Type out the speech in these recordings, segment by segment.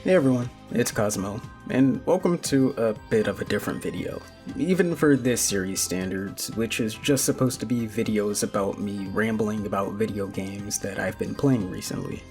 Hey everyone, it's Cosmo, and welcome to a bit of a different video. Even for this series standards, which is just supposed to be videos about me rambling about video games that I've been playing recently.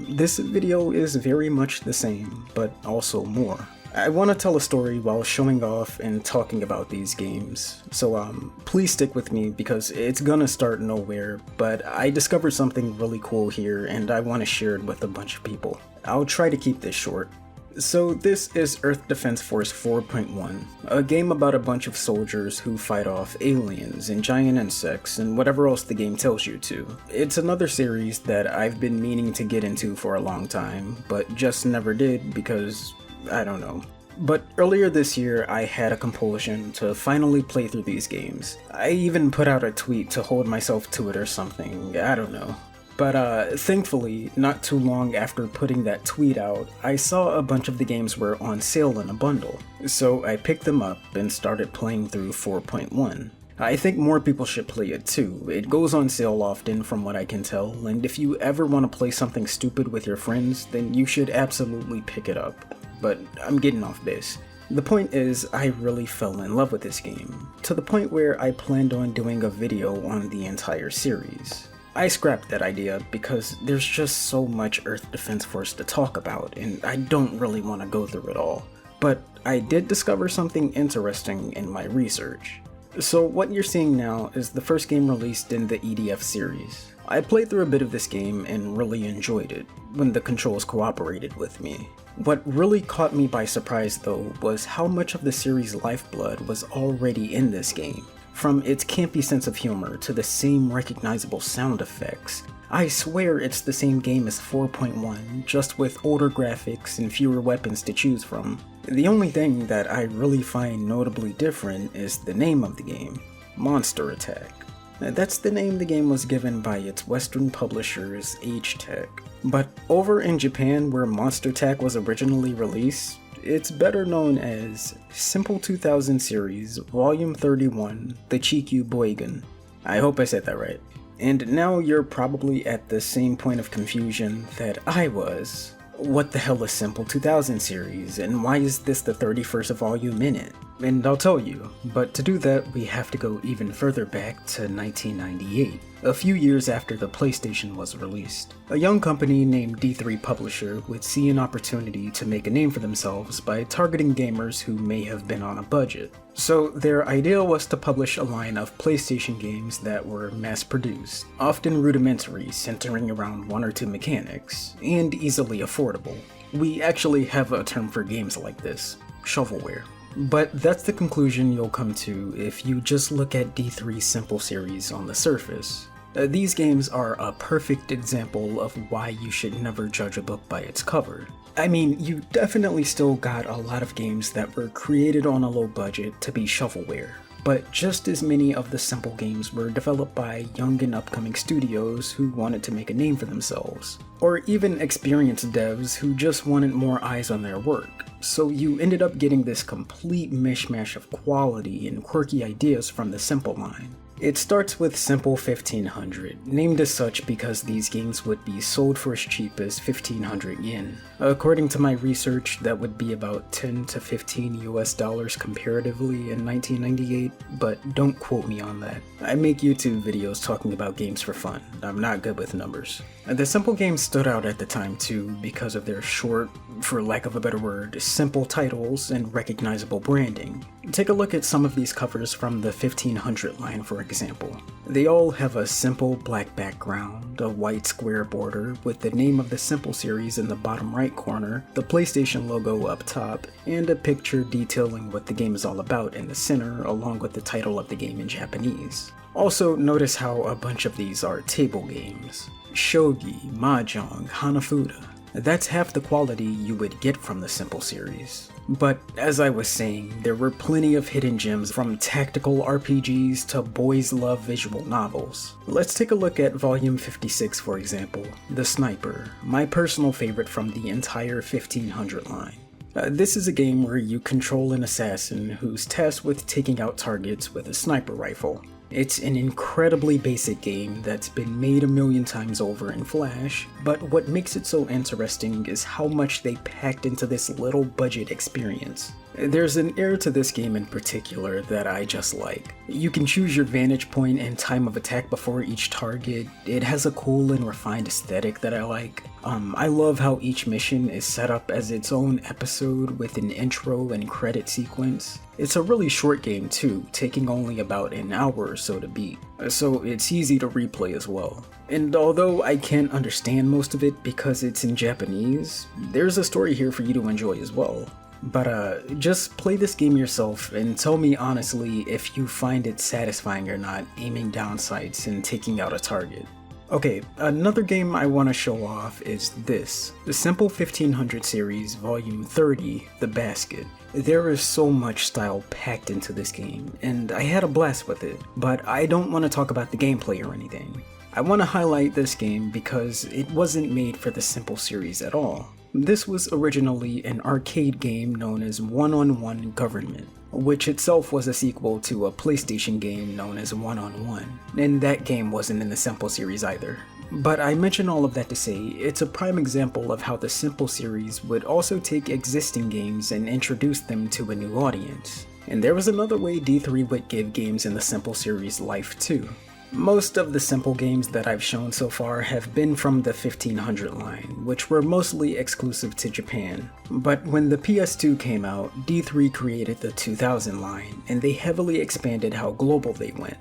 This video is very much the same, but also more. I want to tell a story while showing off and talking about these games, so please stick with me because it's gonna start nowhere, but I discovered something really cool here and I want to share it with a bunch of people. I'll try to keep this short. So this is Earth Defense Force 4.1, a game about a bunch of soldiers who fight off aliens and giant insects and whatever else the game tells you to. It's another series that I've been meaning to get into for a long time, but just never did because I don't know. But earlier this year, I had a compulsion to finally play through these games. I even put out a tweet to hold myself to it or something, I don't know. But thankfully, not too long after putting that tweet out, I saw a bunch of the games were on sale in a bundle. So I picked them up and started playing through 4.1. I think more people should play it too. It goes on sale often from what I can tell, and if you ever want to play something stupid with your friends, then you should absolutely pick it up. But I'm getting off base. The point is, I really fell in love with this game, to the point where I planned on doing a video on the entire series. I scrapped that idea because there's just so much Earth Defense Force to talk about, and I don't really want to go through it all. But I did discover something interesting in my research. So what you're seeing now is the first game released in the EDF series. I played through a bit of this game and really enjoyed it, when the controls cooperated with me. What really caught me by surprise though was how much of the series' lifeblood was already in this game. From its campy sense of humor to the same recognizable sound effects. I swear it's the same game as 4.1, just with older graphics and fewer weapons to choose from. The only thing that I really find notably different is the name of the game, Monster Attack. That's the name the game was given by its Western publishers, Agetec. But over in Japan, where Monster Attack was originally released, it's better known as Simple 2000 Series, Volume 31, The Chikyu Boigen. I hope I said that right. And now you're probably at the same point of confusion that I was. What the hell is Simple 2000 Series, and why is this the 31st volume in it? And I'll tell you, but to do that we have to go even further back to 1998, a few years after the PlayStation was released. A young company named D3 Publisher would see an opportunity to make a name for themselves by targeting gamers who may have been on a budget. So their idea was to publish a line of PlayStation games that were mass-produced, often rudimentary, centering around one or two mechanics, and easily affordable. We actually have a term for games like this, shovelware. But that's the conclusion you'll come to if you just look at D3's Simple series on the surface. These games are a perfect example of why you should never judge a book by its cover. I mean, you definitely still got a lot of games that were created on a low budget to be shovelware, but just as many of the Simple games were developed by young and upcoming studios who wanted to make a name for themselves, or even experienced devs who just wanted more eyes on their work. So you ended up getting this complete mishmash of quality and quirky ideas from the Simple line. It starts with Simple 1500, named as such because these games would be sold for as cheap as 1500 yen. According to my research, that would be about 10 to 15 US dollars comparatively in 1998, but don't quote me on that. I make YouTube videos talking about games for fun. I'm not good with numbers. The Simple games stood out at the time too because of their short, for lack of a better word, simple titles and recognizable branding. Take a look at some of these covers from the 1500 line for example. They all have a simple black background, a white square border with the name of the Simple series in the bottom right corner, the PlayStation logo up top, and a picture detailing what the game is all about in the center along with the title of the game in Japanese. Also, notice how a bunch of these are table games. Shogi, Mahjong, Hanafuda. That's half the quality you would get from the Simple series. But as I was saying, there were plenty of hidden gems from tactical RPGs to boys love visual novels. Let's take a look at Volume 56 for example, The Sniper, my personal favorite from the entire 1500 line. This is a game where you control an assassin who's tasked with taking out targets with a sniper rifle. It's an incredibly basic game that's been made a million times over in Flash, but what makes it so interesting is how much they packed into this little budget experience. There's an air to this game in particular that I just like. You can choose your vantage point and time of attack before each target. It has a cool and refined aesthetic that I like. I love how each mission is set up as its own episode with an intro and credit sequence. It's a really short game too, taking only about an hour or so to beat, so it's easy to replay as well. And although I can't understand most of it because it's in Japanese, there's a story here for you to enjoy as well. But just play this game yourself and tell me honestly if you find it satisfying or not aiming down sights and taking out a target. Okay, another game I want to show off is this, the Simple 1500 series volume 30, The Basket. There is so much style packed into this game, and I had a blast with it, but I don't want to talk about the gameplay or anything. I want to highlight this game because it wasn't made for the Simple series at all. This was originally an arcade game known as One-on-One Government, which itself was a sequel to a PlayStation game known as One-on-One, and that game wasn't in the Simple series either. But I mention all of that to say, it's a prime example of how the Simple series would also take existing games and introduce them to a new audience. And there was another way D3 would give games in the Simple series life too. Most of the Simple games that I've shown so far have been from the 1500 line, which were mostly exclusive to Japan. But when the PS2 came out, D3 created the 2000 line, and they heavily expanded how global they went.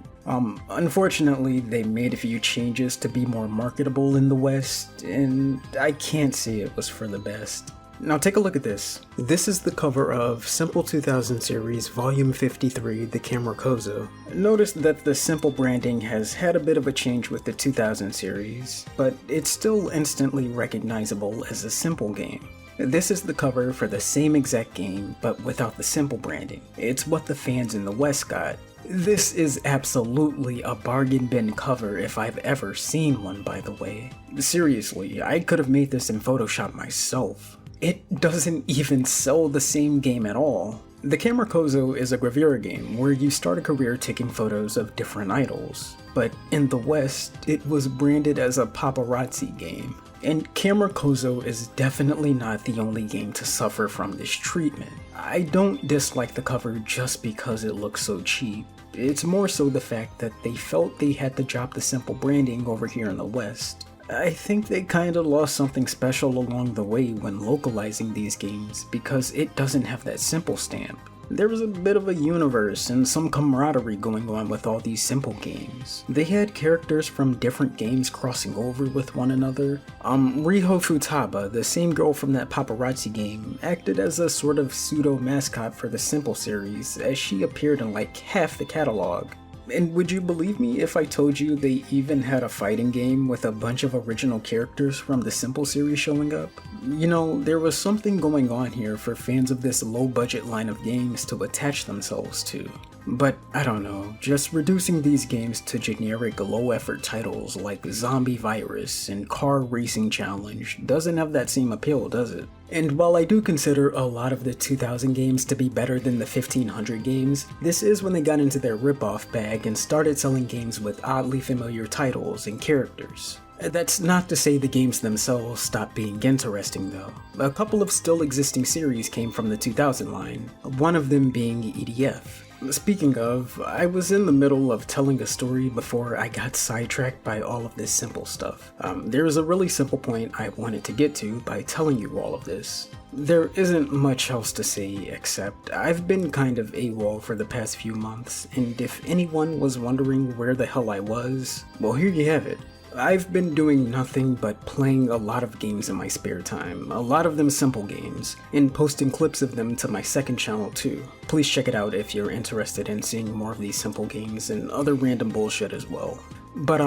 Unfortunately, they made a few changes to be more marketable in the West, and I can't say it was for the best. Now take a look at this. This is the cover of Simple 2000 series volume 53, The Camera Kozo. Notice that the Simple branding has had a bit of a change with the 2000 series, but it's still instantly recognizable as a Simple game. This is the cover for the same exact game, but without the Simple branding. It's what the fans in the West got. This is absolutely a bargain bin cover if I've ever seen one, by the way. Seriously, I could have made this in Photoshop myself. It doesn't even sell the same game at all. The Camera Kozo is a gravure game where you start a career taking photos of different idols, but in the West, it was branded as a paparazzi game. And Camera Kozo is definitely not the only game to suffer from this treatment. I don't dislike the cover just because it looks so cheap. It's more so the fact that they felt they had to drop the Simple branding over here in the West. I think they kinda lost something special along the way when localizing these games because it doesn't have that Simple stamp. There was a bit of a universe and some camaraderie going on with all these Simple games. They had characters from different games crossing over with one another. Riho Futaba, the same girl from that paparazzi game, acted as a sort of pseudo mascot for the Simple series as she appeared in like half the catalog. And would you believe me if I told you they even had a fighting game with a bunch of original characters from the Simple series showing up? You know, there was something going on here for fans of this low-budget line of games to attach themselves to. But I don't know, just reducing these games to generic low-effort titles like Zombie Virus and Car Racing Challenge doesn't have that same appeal, does it? And while I do consider a lot of the 2000 games to be better than the 1500 games, this is when they got into their rip-off bag and started selling games with oddly familiar titles and characters. That's not to say the games themselves stopped being interesting though. A couple of still existing series came from the 2000 line, one of them being EDF. Speaking of, I was in the middle of telling a story before I got sidetracked by all of this Simple stuff. There is a really simple point I wanted to get to by telling you all of this. There isn't much else to say except I've been kind of AWOL for the past few months, and if anyone was wondering where the hell I was, well, here you have it. I've been doing nothing but playing a lot of games in my spare time, a lot of them Simple games, and posting clips of them to my second channel too. Please check it out if you're interested in seeing more of these Simple games and other random bullshit as well. But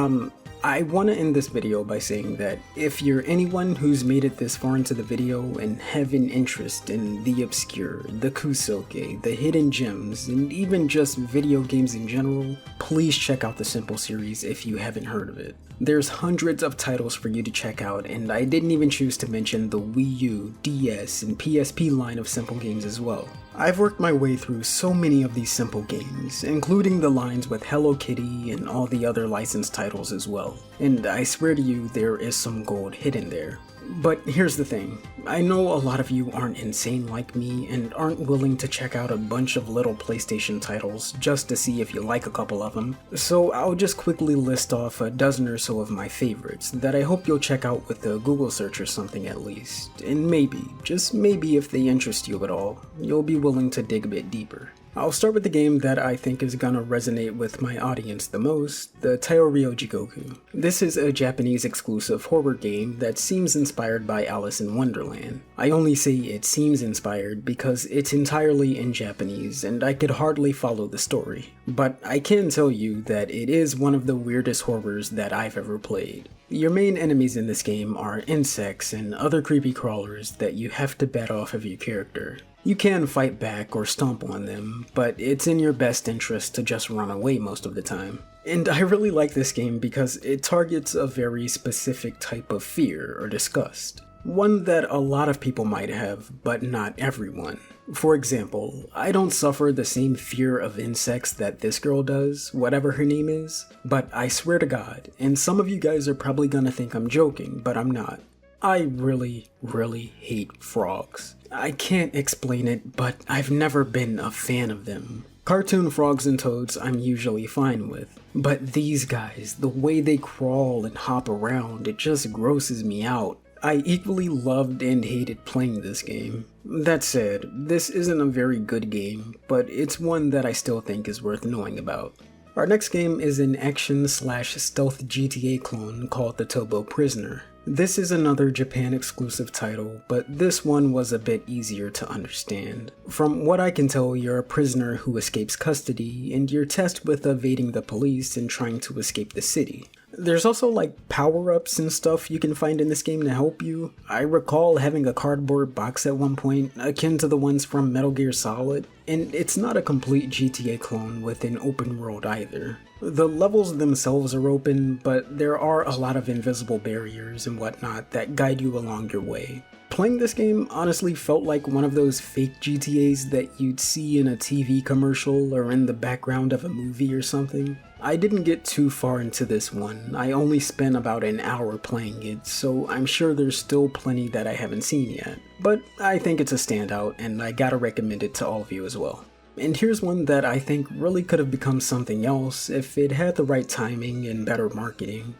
I want to end this video by saying that if you're anyone who's made it this far into the video and have an interest in the obscure, the kusoke, the hidden gems, and even just video games in general, please check out the Simple series if you haven't heard of it. There's hundreds of titles for you to check out, and I didn't even choose to mention the Wii U, DS, and PSP line of Simple games as well. I've worked my way through so many of these simple games, including the lines with Hello Kitty and all the other licensed titles as well, and I swear to you there is some gold hidden there. But here's the thing, I know a lot of you aren't insane like me and aren't willing to check out a bunch of little PlayStation titles just to see if you like a couple of them, so I'll just quickly list off a dozen or so of my favorites that I hope you'll check out with a Google search or something at least, and maybe, just maybe if they interest you at all, you'll be willing to dig a bit deeper. I'll start with the game that I think is gonna resonate with my audience the most, the Tairyo Jigoku. This is a Japanese exclusive horror game that seems inspired by Alice in Wonderland. I only say it seems inspired because it's entirely in Japanese and I could hardly follow the story. But I can tell you that it is one of the weirdest horrors that I've ever played. Your main enemies in this game are insects and other creepy crawlers that you have to bat off of your character. You can fight back or stomp on them, but it's in your best interest to just run away most of the time. And I really like this game because it targets a very specific type of fear or disgust. One that a lot of people might have, but not everyone. For example, I don't suffer the same fear of insects that this girl does, whatever her name is, but I swear to God, and some of you guys are probably gonna think I'm joking, but I'm not. I really hate frogs. I can't explain it, but I've never been a fan of them. Cartoon frogs and toads I'm usually fine with, but these guys, the way they crawl and hop around, it just grosses me out. I equally loved and hated playing this game. That said, this isn't a very good game, but it's one that I still think is worth knowing about. Our next game is an action/stealth GTA clone called The Tobo Prisoner. This is another Japan exclusive title, but this one was a bit easier to understand. From what I can tell, you're a prisoner who escapes custody, and you're tasked with evading the police and trying to escape the city. There's also like power-ups and stuff you can find in this game to help you. I recall having a cardboard box at one point, akin to the ones from Metal Gear Solid, and it's not a complete GTA clone with an open world either. The levels themselves are open, but there are a lot of invisible barriers and whatnot that guide you along your way. Playing this game honestly felt like one of those fake GTAs that you'd see in a TV commercial or in the background of a movie or something. I didn't get too far into this one, I only spent about an hour playing it, so I'm sure there's still plenty that I haven't seen yet. But I think it's a standout, and I gotta recommend it to all of you as well. And here's one that I think really could have become something else if it had the right timing and better marketing.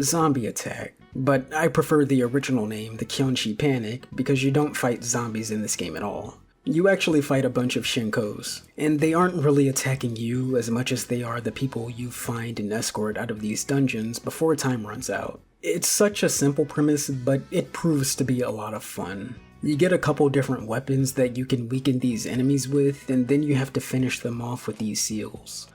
Zombie Attack. But I prefer the original name, the Kyonshi Panic, because you don't fight zombies in this game at all. You actually fight a bunch of Shinkos, and they aren't really attacking you as much as they are the people you find and escort out of these dungeons before time runs out. It's such a simple premise, but it proves to be a lot of fun. You get a couple different weapons that you can weaken these enemies with, and then you have to finish them off with these seals.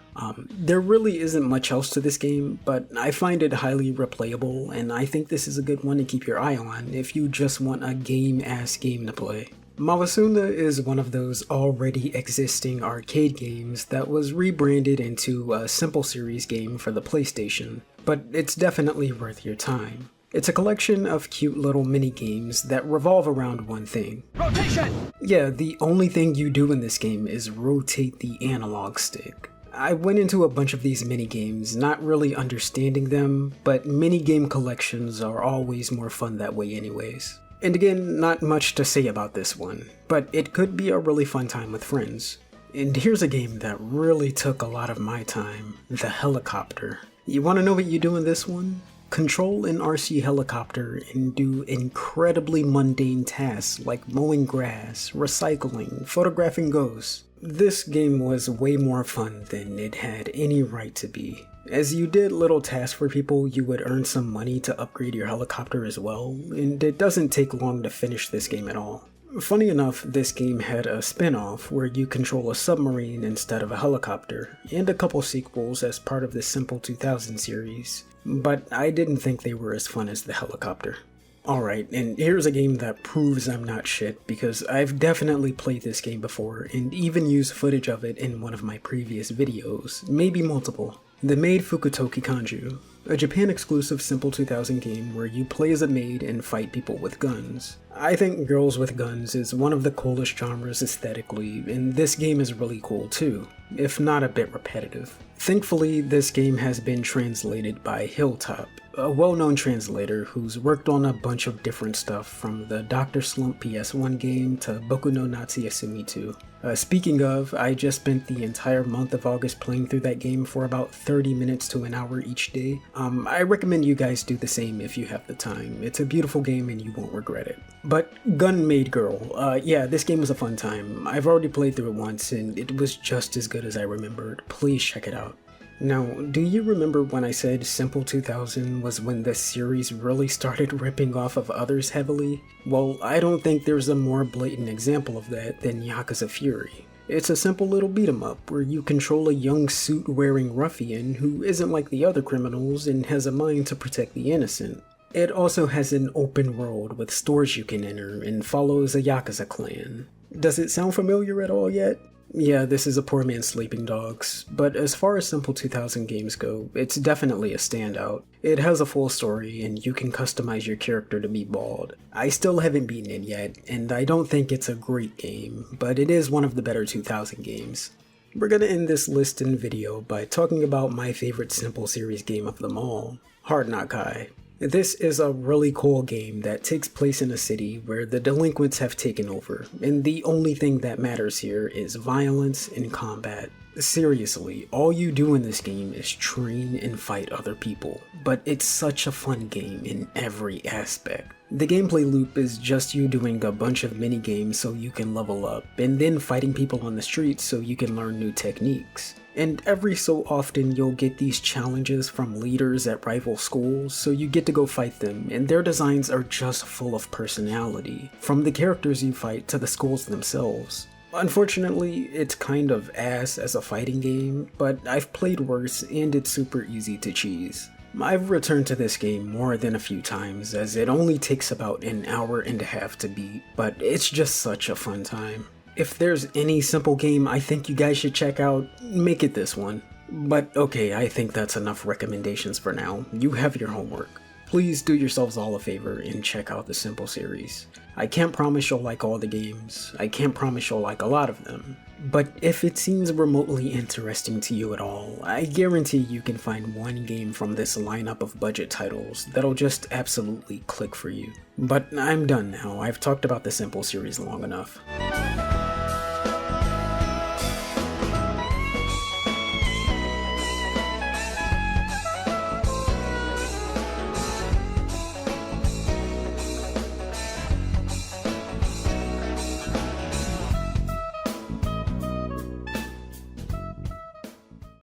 There really isn't much else to this game, but I find it highly replayable, and I think this is a good one to keep your eye on if you just want a game-ass game to play. Mawasunda is one of those already existing arcade games that was rebranded into a simple series game for the PlayStation, but it's definitely worth your time. It's a collection of cute little mini-games that revolve around one thing. Rotation! Yeah, the only thing you do in this game is rotate the analog stick. I went into a bunch of these mini-games not really understanding them, but mini-game collections are always more fun that way anyways. And again, not much to say about this one, but it could be a really fun time with friends. And here's a game that really took a lot of my time, The Helicopter. You want to know what you do in this one? Control an RC helicopter and do incredibly mundane tasks like mowing grass, recycling, photographing ghosts. This game was way more fun than it had any right to be. As you did little tasks for people, you would earn some money to upgrade your helicopter as well, and it doesn't take long to finish this game at all. Funny enough, this game had a spin-off where you control a submarine instead of a helicopter, and a couple sequels as part of the Simple 2000 series, but I didn't think they were as fun as the helicopter. Alright, and here's a game that proves I'm not shit, because I've definitely played this game before, and even used footage of it in one of my previous videos, maybe multiple. The Maid Fukutoki Kanju, a Japan-exclusive Simple 2000 game where you play as a maid and fight people with guns. I think girls with guns is one of the coolest genres aesthetically, and this game is really cool too, if not a bit repetitive. Thankfully, this game has been translated by Hilltop, a well-known translator who's worked on a bunch of different stuff from the Dr. Slump PS1 game to Boku no Natsuyasumi 2. Speaking of, I just spent the entire month of August playing through that game for about 30 minutes to an hour each day. I recommend you guys do the same if you have the time. It's a beautiful game and you won't regret it. But Gun Maid Girl, yeah, this game was a fun time. I've already played through it once and it was just as good as I remembered. Please check it out. Now, do you remember when I said Simple 2000 was when this series really started ripping off of others heavily? Well, I don't think there's a more blatant example of that than Yakuza Fury. It's a simple little beat-em-up where you control a young suit-wearing ruffian who isn't like the other criminals and has a mind to protect the innocent. It also has an open world with stores you can enter and follows a Yakuza clan. Does it sound familiar at all yet? Yeah, this is a poor man's Sleeping Dogs, but as far as Simple 2000 games go, it's definitely a standout. It has a full story, and you can customize your character to be bald. I still haven't beaten it yet, and I don't think it's a great game, but it is one of the better 2000 games. We're gonna end this list and video by talking about my favorite Simple series game of them all, Hard Knock Kai. This is a really cool game that takes place in a city where the delinquents have taken over, and the only thing that matters here is violence and combat. Seriously, all you do in this game is train and fight other people, but it's such a fun game in every aspect. The gameplay loop is just you doing a bunch of mini games so you can level up, and then fighting people on the streets so you can learn new techniques. And every so often you'll get these challenges from leaders at rival schools, so you get to go fight them, and their designs are just full of personality, from the characters you fight to the schools themselves. Unfortunately, it's kind of ass as a fighting game, but I've played worse and it's super easy to cheese. I've returned to this game more than a few times, as it only takes about an hour and a half to beat, but it's just such a fun time. If there's any simple game I think you guys should check out, make it this one. But okay, I think that's enough recommendations for now. You have your homework. Please do yourselves all a favor and check out the Simple series. I can't promise you'll like all the games, I can't promise you'll like a lot of them, but if it seems remotely interesting to you at all, I guarantee you can find one game from this lineup of budget titles that'll just absolutely click for you. But I'm done now, I've talked about the Simple series long enough.